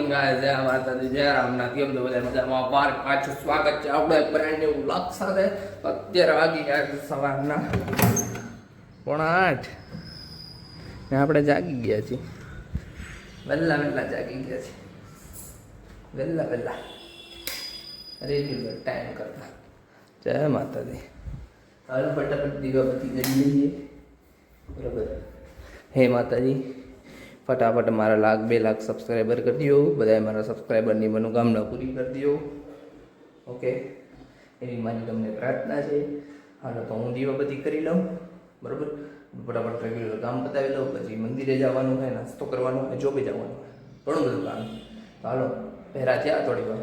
ગાય જય માતાજી જય રામનાથ કેમ તો બધા મજામાં પાછું સ્વાગત છે આપણે બ્રાન્ડ ન્યુ વ્લોગ સાથે અત્યારે વાગી ગયા છે સવારના 7:45 ને આપણે જાગી ગયા છીએ વહેલા જાગી ગયા છીએ વહેલા રેગ્યુલર ટાઈમ કરતા જય માતાજી હાલ ફટાફટ દીવાબત્તી કરી લઈએ બરાબર હે માતાજી ફટાફટ મારા 2 લાખ સબસ્ક્રાઈબર કરી દો બધાએ મારા સબસ્ક્રાઈબરની મનોકામના પૂરી કરી દો ઓકે એવી મારી તમને પ્રાર્થના છે હાલો તો હું દીવાબત્તી કરી લઉં બરાબર ફટાફટ રેગ્યુલર કામ પતાવી લઉં પછી મંદિરે જવાનું હોય નાસ્તો કરવાનો હોય જોબે જવાનું હોય ઘણું બધું કામ તો હાલો પહેરા થયા થોડી વાર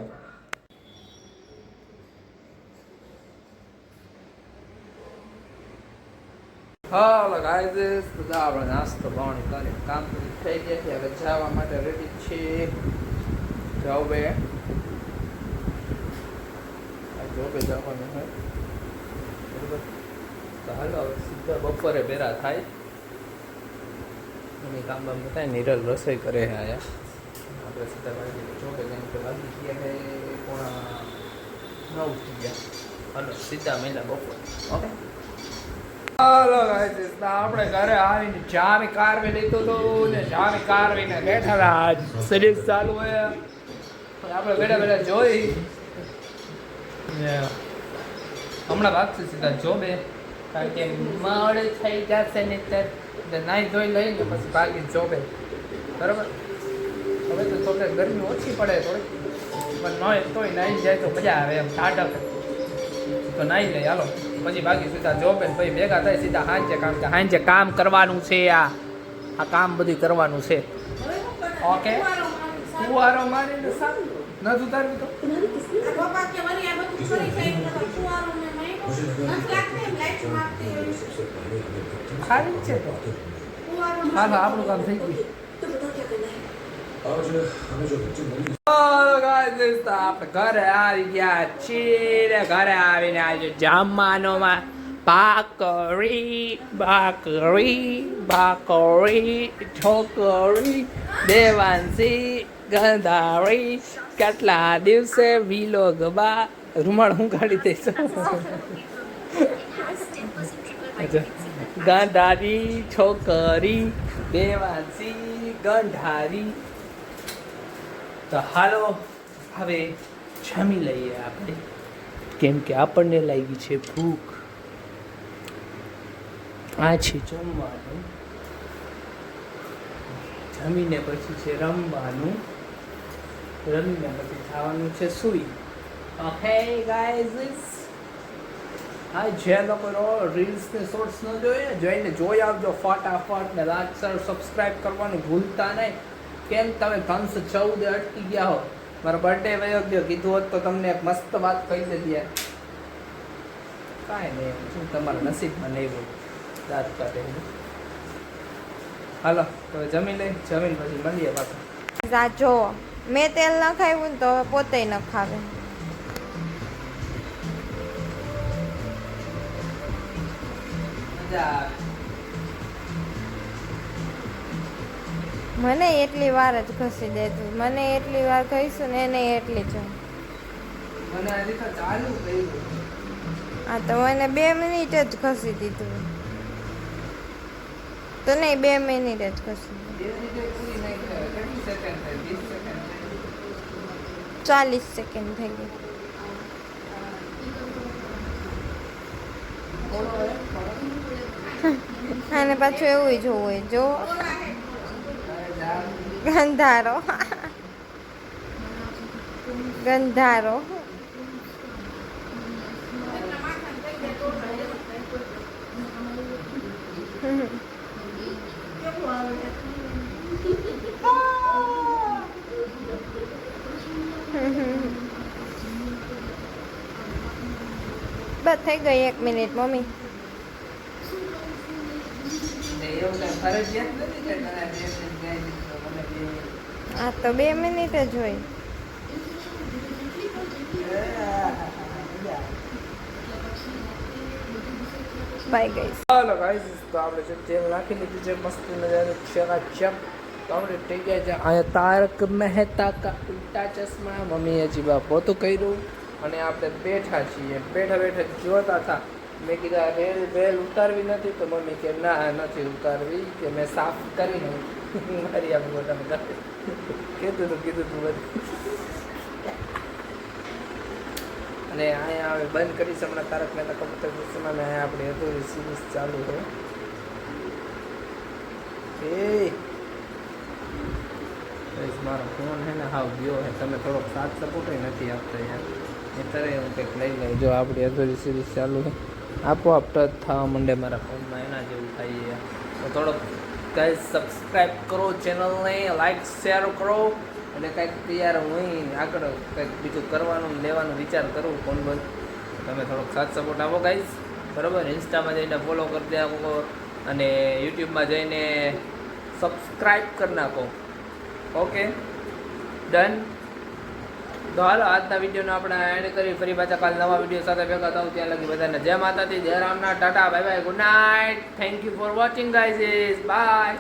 હાલો ગાઈઝ બધા આપણે નાસ્તો પાણી કરી કામ થઈ ગયા છે હવે જવા માટે રેડી છે જાઓ બે જોબે જવાનું હોય બરાબર તો હાલો સીધા બપોરે ભેરા થાય એની કામ બામ બતાય નિરલ રસોઈ કરે છે આયા આપણે સીધા વાગી જોબે જઈને તો વાગી ગયા છે 9 થઈ ગયા હાલો સીધા મહિલા બપોર ઓકે હાલો ગાઈસ આપણે ઘરે આવીને ચાવી કારવી લીધું હતું ને ચાવી કારવીને બેઠા હતા આજ સિરીઝ ચાલુ હોય આપણે બેઠા જોઈ હમણાં ભાગશું સીધા જોબે કારણ કે મોડે થઈ જશે ને ત્યારે નાઈ ધોઈ લઈને પછી ભાગી જોબે બરાબર હવે તો થોડી ગરમી ઓછી પડે થોડી પણ તોય નાઈ જાય તો મજા આવે એમ ઠાડક તો નાઈ લે હાલો પછી બાકી સીધા જોબે પછી ભેગા થાય સીધા હાંજે કારણ કે હાંજે કામ કરવાનું છે આ કામ બધું કરવાનું છે ઓકે કુવારો મારીને સારું ન ઉતારવી તો ખાલી છે તો હા આપણું કામ થઈ ગયું આપણે ઘરે આવી ગયા છીએ ઘરે આવીને આજે જમવાનોમાં ભાખરી છોકરી દેવાંશી ગંધારી કેટલા દિવસે વિલો ગબા રૂમાળ હું કાઢી દઈશું ગંધારી છોકરી દેવાંશી ગંધારી તો હાલો હવે જમી લઈએ આપણે કેમ કે આપણને લાગી છે ભૂખ આ છે જમવાનું જમીને પછી છે રમવાનું રમીને પછી ખાવાનું છે સુઈ ઓકે ગાઈઝ હા જે લોકો રીલ્સ ને શોર્ટ્સ ન જોઈએ જોઈને જોઈ આવજો ફટાફટ ને લાઈક શેર સબસ્ક્રાઇબ કરવાનું ભૂલતા નહીં કેમ તમે 314 અટકી ગયા હો મારો બર્થડે વયો ગયો કીધું હોત તો તમને એક મસ્ત વાત કહી દેતી યાર કાંઈ નહીં શું તમારા નસીબમાં નહીં હોય દાંત કાઢે હાલો તો જમી લઈ જમીન પછી મળીએ પાછા જો મેં તેલ ન ખાવ્યું ને તો પોતે ન ખાવે મજા મને એટલી વાર જ ઘસી દેતું મને એટલી વાર કહીશું ને એને એટલી જ મને હજી તો ચાલુ કર્યું હા તો મને 2 મિનિટ જ ઘસી દીધું તો નહીં 2 મિનિટ જ ઘસી દીધું 40 સેકન્ડ થઈ ગઈ અને પાછું એવું જોવું હોય જો ગંધારો ગંધારો બસ થઈ ગઈ 1 મિનિટ મમ્મી આ તો 2 મિનિટ જ હોય બાય ગાઈસ હાલો ગાઈસ તો આપણે જે તેલ નાખી લીધું છે મસ્ત મજાનું ચકાચક કમ્પ્લીટ થઈ ગયા છે. અહીંયા તારક મહેતા કા ઉલ્ટા ચશ્મા મમ્મીએ જીવા પોતું કર્યું અને આપણે બેઠા છીએ. બેઠા બેઠા જોતા હતા. મેં કીધું આ રેલ ઉતારવી નથી તો મમ્મી કે ના નથી ઉતારવી કે મેં સાફ કરી નહીં મારી આ મોટા કીધું તું બધું. અને અહીંયા હવે બંધ કરીશ હમણાં તારક મહેતા કા ઉલ્ટા ચશ્મા ને અહીંયા આપણી અધૂરી સિરીઝ ચાલુ છે. મારો ફોન છે ને હાવ ગયો છે. તમે થોડોક સાથ સપોર્ટ નથી આપતા યાર. અત્યારે હું કંઈક લઈ લઉં. જો આપણી અધૂરી સિરીઝ ચાલુ છે આપોઆપ ટચ થવા માંડે મારા ફોનમાં એના જેવું થાય યાર. તો થોડોક ગાઈઝ સબસ્ક્રાઈબ કરો ચેનલને, લાઈક શેર કરો અને કંઈક યાર હું આગળ કંઈક બીજું કરવાનું લેવાનું વિચાર કરું ફોન બંધ. તમે થોડોક સાથ સપોર્ટ આપો ગાઈઝ બરાબર. ઇન્સ્ટામાં જઈને ફોલો કરી દે આપો અને યુટ્યુબમાં જઈને સબસ્ક્રાઈબ કરી નાખો. Okay done. તો હાલો આજના વિડીયોનો આપણે એન્ડ કરી ફરી પાછા કાલ નવા વિડીયો સાથે ભેગા થાવ. ત્યાં લગી બધાને જય માતાજી, જય Ramnath, tata, bye bye, good night. Thank you for watching guys. By.